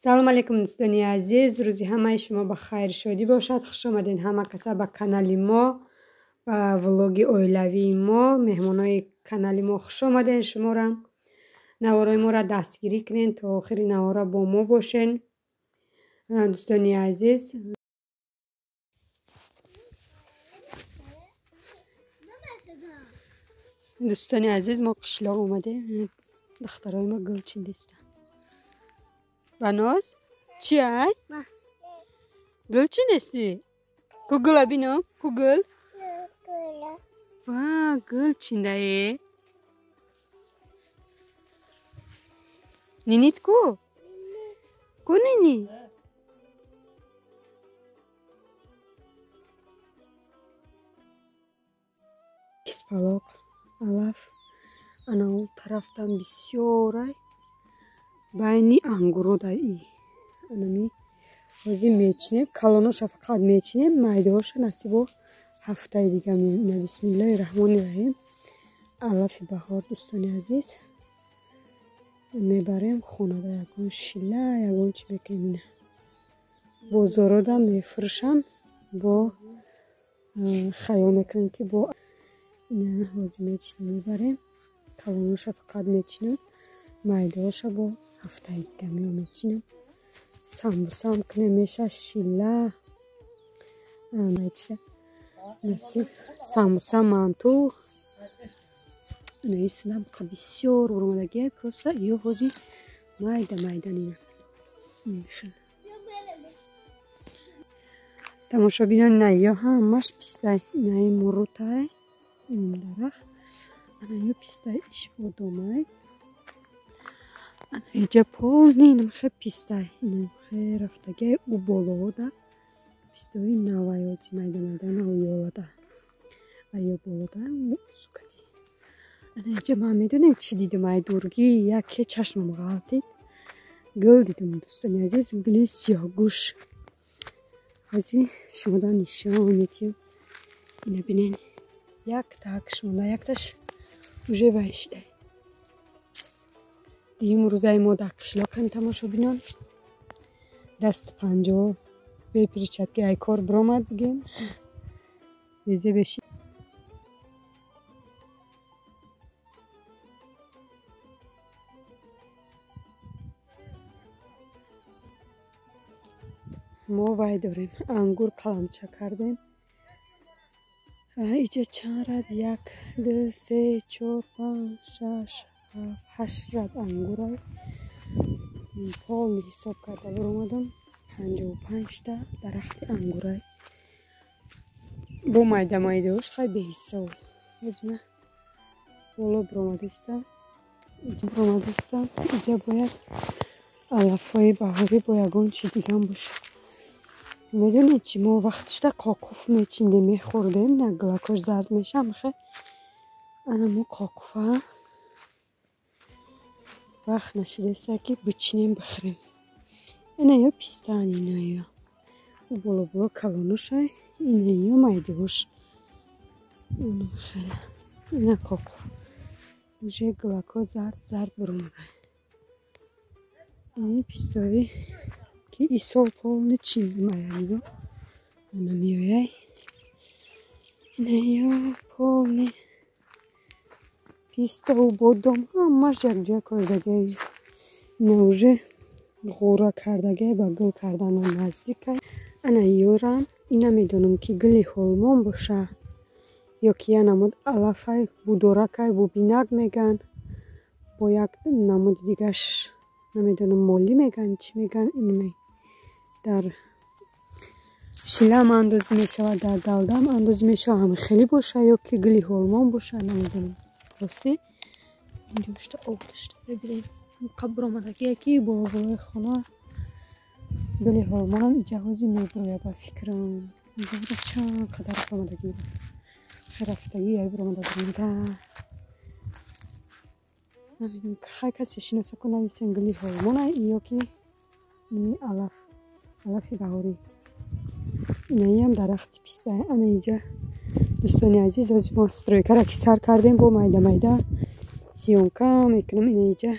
سلام علیکم دوستانی عزیز، روزی همه شما با خیر شادی باشد. خوش آمدین همه کسا به کانال ما و ولوگ اویلوی ما. مهمانای کانال ما خوش آمدین. شما را نوارای ما را دستگیری کنین تا آخری نوارا با ما باشین. دوستانی عزیز، ما قشلاق اومده. دخترای ما گلچین دستن. بناز چی های؟ گلچین دستی؟ کو گل بینم؟ کو گل؟ واه گلچین دایی. نینیت کو؟ کو نینی؟ کسپالاق علف انا اون طرفتم بسیاره بینی انگورو دایی. انمی بازی میچینه کلوناش فقط میچینه مایدهاش نصیبو هفته دیگه میمونه. بسم الله الرحمن الرحیم. علف بهار دوستان عزیز میبریم خونه. دا یکون شیله یکون چی بکنیم بازارا دا میفروشم. با خیال میکنیم که با نه بازی میچینه میبریم کلوناش فقط میچینم مایدهاش با هفته دیگه میچینم. سامبوسا هم کنه میشه شیله میشه نصیب سامبوسا مانتو نیستم که بسیار برامدگی پروسه یه خوزی مایده نیم میشه تماشا بینن. نه یا همش پیسته نه مروتای این درخت انا یا پیسته ایش بودومای انا اینجا پول نینم خیلی پیسته اینم خیلی رفتگه او بالا دا پیسته های نوایازی مایده نه یالا دا ایا بالا دا سکتی. انا اینجا من میدونم چی دیدم ای دورگی یکی چشمم غلطید گل دیدم دوستان عزیز. گلی سیاه گوش ازی شما دا نشانیتیم اینه بینین یک تاکش مونده یک تاش اوژه ویشه دیم روزای ما در قشلاق هم تماشا بینن. دست پنجا بپریچد که ای کار برامد بگیم بیزه بشید. ما وای داریم انگور قلمچه کردیم. اینجا چند رد؟ یک دو سه چهار پنج شش هشت رد انگور های پال حساب کرده برامدم 55 تا درخت انگور های با مایده هاش خیلی به حساب بزمه بالا برامدستم. اینجا باید علف های بهاری با یگان چی دیگه هم باشه. میدونید چی ما وقتش تا کاکوف میچینده میخوردیم نه گلاکاش زرد میشه میخواه انا ما کاکوفه وقت نشده که بچینیم بخوریم. اینه یا پیستان اینه یا بالا کلونوش های اینه یا مایده هاش اونو خیلی اینه کاکوف اوژه گلاکا زرد برونه. اینه پیستایی که ای سال پول چین مایه انا میویه اینه یا پول پیسته و بادام همش یک جا کردگه نوژه غوره کردگه با گل کردن و نزدیکه. انا یورم اینا میدونم که گلی هلمان باشه یا که یه نمود علفه بودورکه بوبینک میگن با یک نمود دیگهش نمیدونم مولی میگن چی میگن. این در شیله هم اندازی میشه و در دلده هم اندازی میشه همه خیلی باشه یا که گلی هلمان باشه نمیدونم راستی. اینجا اشتا آب داشته ببینیم قبر آمدگی یکی بالای خانه گلی هلمان هم اینجا هازی میبرویه با فکرم اینجا بوده چند قدر آمدگی بود خیلی رفتگی یای بر آمدگی بوده نمیدونم که خیلی کسی شناسه کنه ایسان گلی هلمان یا که اینی علف بهاری اینایی هم درخت پیسته. انا اینجا دوستانی عزیز از ما سترویکر که سر کردیم با مایده سیونکا میکنم. اینجا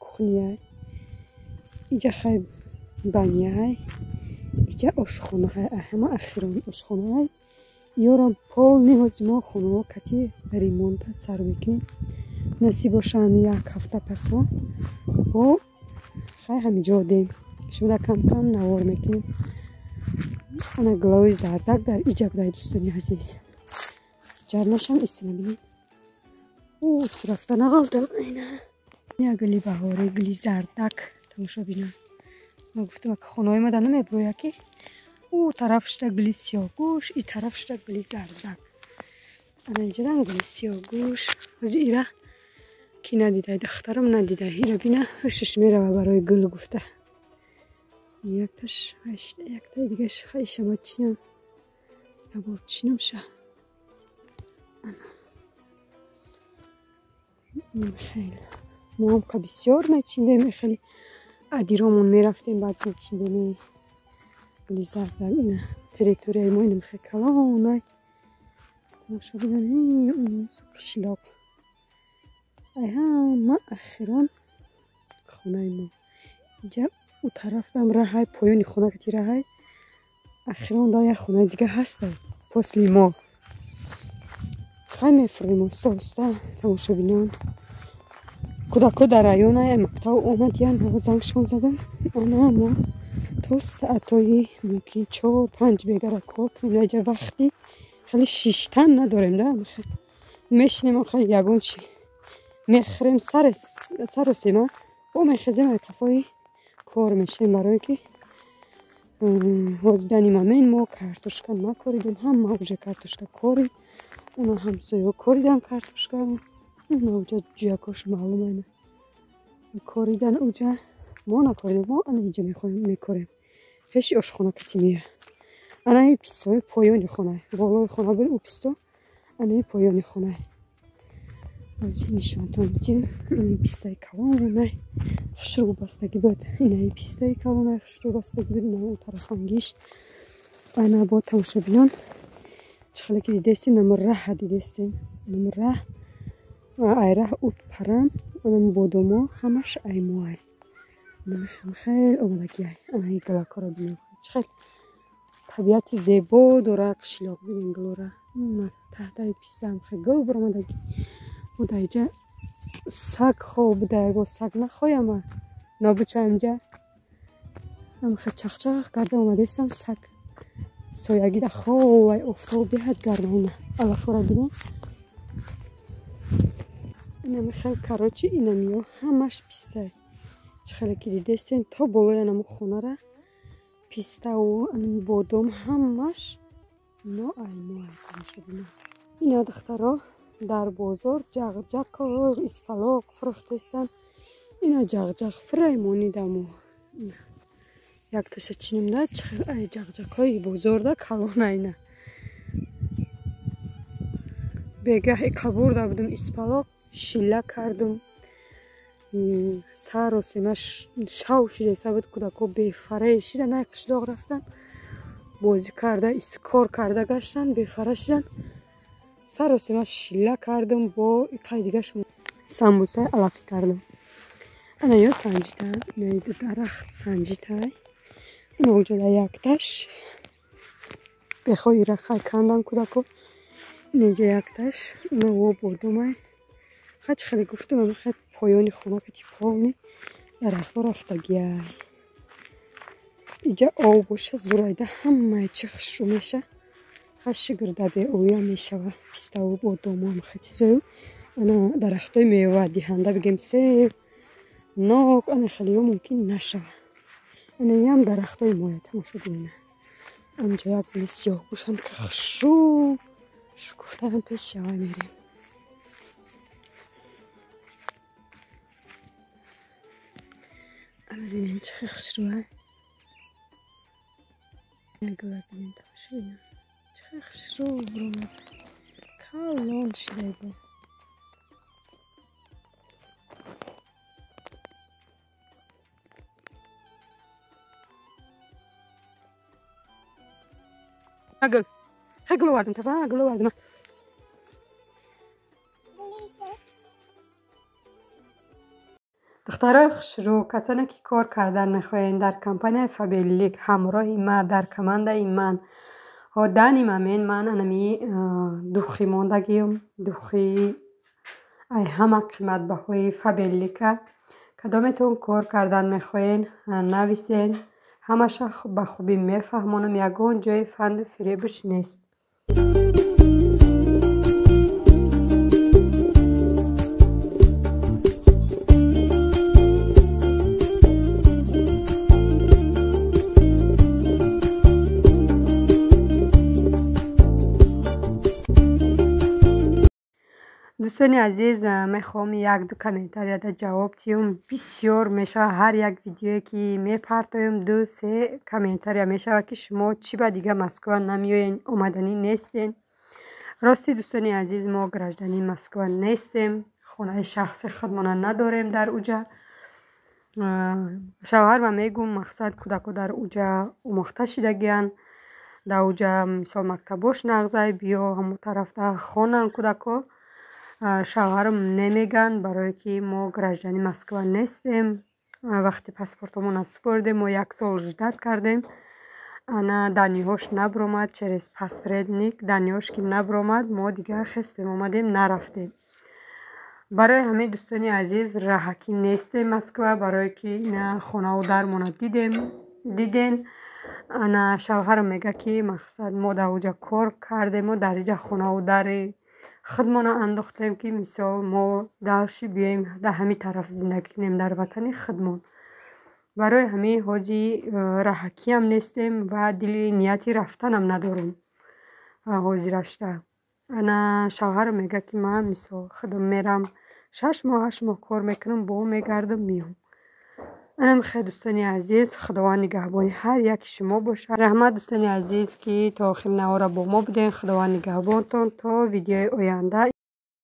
کخنیه اینجا خیلی بانیای اینجا آشخونه های همه اخیران آشخونه های یارم پول نیاز ما خونه کتی ریمونت سر میکنیم نصیب باشه همی یک هفته پسا با خیلی همینجا دیم شده کم کم نوار میکنیم انا گلوی زردک در اینجا بدای دوستانی عزیز جرنش هم ایسی نبینیم او سرفته نغلطم اینه یا گلی بهاره گلی زردک تماشا بینم ما گفتم که خونه های ما در نمیبرو یکی او طرفش تا گلی سیاه گوش این طرفش تا گلی زردک انا اینجا دارم گلی سیاه گوش حاجی ایره کی ندیده دخترم ندیده ایره بینه هشش میره و برای گل گفته یک تاش هشته یک تا دیگه خیلی شما چینم یا بار چینم شه خیلی ما هم که بسیار میچیندیم خیلی ادیرامون میرفتیم بعد میچیندیم گلی زردک اینه ترکتوری های ما اینم خیلی کلانه تماشا بینن اون کشلاق ای هم اخیران خونه ما اینجا او طرف دم راه های پایونی خونه کتی راه های اخیران دا یک خونه دیگه هست پسلی ما خیلی میفریم و ساسته تماشا بینن کودکو در رایون های مکتب اومد یا نو زنگشون زدم انا ما تا ساعتایی ممکن 4-5 بگره کار کنیم اینجا وقتی خیلی شیشتن نداریم ده میشنیم خیلی یگون چی میخریم سر سیما و میخزیم کفایی کار میشیم برای که وزدنی ممین ما کارتوشکا نکاریدیم هم موجه کارتوشکا کارید اونا هم سویا کاریدن کارتوشکا اونا اوجا جیاکاش معلومه نه کاریدن اوجا ما نکاریدیم ما انا اینجا میکاریم فشی آشخونه کتی میه انا این پیستای پایانی خونه بالای خونه بود او پیستا انا این پایانی خونه از نشان تو میدیم این پیستای کلانه خشرو بستگی بود این پیستای کلانه خشرو بستگی بود نه اون طرف انگیش انا با تماشا بینان چخلی که دیدستیم نمو ره دیدستیم نمو ره ای ره اوت پرم انا بودمو همش ای موهای نمش هم خیلی اومدگی های انا این گلاکا را بینیم چخلی طبیعت زیبا داره قشلاق بینیم گلو را تحت ای پیستا هم خیلی گل برامدگی و در اینجا سگ خواب در با سگ نخوایم نابچه اینجا هم خیلی چخ کرده اومده استم سگ سایگی در خواب افتاد بیهد گرمه علافا را بینیم اینم خیلی کراچی اینم یا همش پیسته چه خیلی که دیده استین تا بالای اینم خونه را پیسته و بادم همش نا ایمه این دخترها در بازار جغجغ و اسپلاغ فروخت استن اینا جغجغ فرای مانیدم یک تاش چینم نه ای جغجغ های بازار ده کلانه اینه بگه قبور ده بودم اسپلاغ شیله کردم سر و سیمه شو شیره سبت کودکو بفره شیره نه قشلاغ رفتن بازی کرده اسکار کرده گشتن بفره شیدن سر و سیمه شیله کردم با ایقای دیگه سمبوسه علافی کردم انا یا سنجیده اینایی درخت سنجیده این اوجا ده یک تش بخوایی را خیلی کندن کودکو اینجا یک تش اینا و بردم خیلی گفتم اما خیلی پایانی خونه که تی پاونی درخت رفتگی اینجا آب باشه زورایده همه چی خشو میشه خشی گرده به اویا میشه و پیسته و بادام هم خیلی چیزایی انا درخت های میوه دیهنده بگیم سیب ناک انا خیلی ها ممکن نشه انا هم درخت های مایه تماشا بینه اینجا یک بلی سیاه گوش هم که خشو شکفته هم پیش شوه میریم اما بینیم چه خشروه گلت بینیم تماشا بینیم چه خشرو برامد کلان شده با اگل خیلی گلو وردم تفا گلو وردم دخترای خوشرو، کسانی که کار کردن میخواین در کمپانی فابلیک همراه ما در کمانده من ها دانی من انمی دوخی موندگیم دوخی ای همه قیمت بهای فابلیکه کدامتون کار کردن میخواین نویسین همش به خوبی میفهمونم یگان جای فند فریبش نیست. دوستان عزیز میخوام یک دو کامنتاری در جواب تیم بسیار میشه هر یک ویدیویی که میپرتایم 2 3 کامنتاری میشه که شما چی با دیگه مسکو نمیاین اومدنی نیستین. راستی دوستان عزیز ما گرجدنی مسکو نیستیم خونه شخصی خودمان نداریم در اوجا شوهر و میگم مقصد کودکو در اوجا اومخته شدگیان در اوجا مثال مکتباش نغزه بیا همون طرف در خانه کودکو شوهرم نمیگن برای که ما گرجدنی مسکو نیستیم. وقتی پاسپورتمون از سپردیم ما 1 سال جدت کردیم انا دنیاش نبرومد چرس پاسردنیک دنیاش که نبرومد ما دیگه خستیم اومدیم نرفتیم. برای همه دوستانی عزیز راحتی نیستیم مسکو برای که اینا خونه و درمون دیدین انا شوهرم میگه که مقصد ما در اوجا کار کردیم و در اینجا خونه و در خودمان انداختیم که مثال ما دلشی بیاییم در همین طرف زندگی کنیم در وطن خودمان برای همه حاجی راحتی هم نیستیم و دلی نیتی رفتن هم ندارم حاجی رشته انا شوهر میگه که من مثال خودم میرم 6 ماه 8 ماه کار میکنم با میگردم میام. انا میخواه دوستانی عزیز خداوند نگهبانی هر یک شما باشه. رحمت دوستانی عزیز که تا آخر نوارا با ما بودین. خداوند نگهبانتان تا ویدیوی آینده.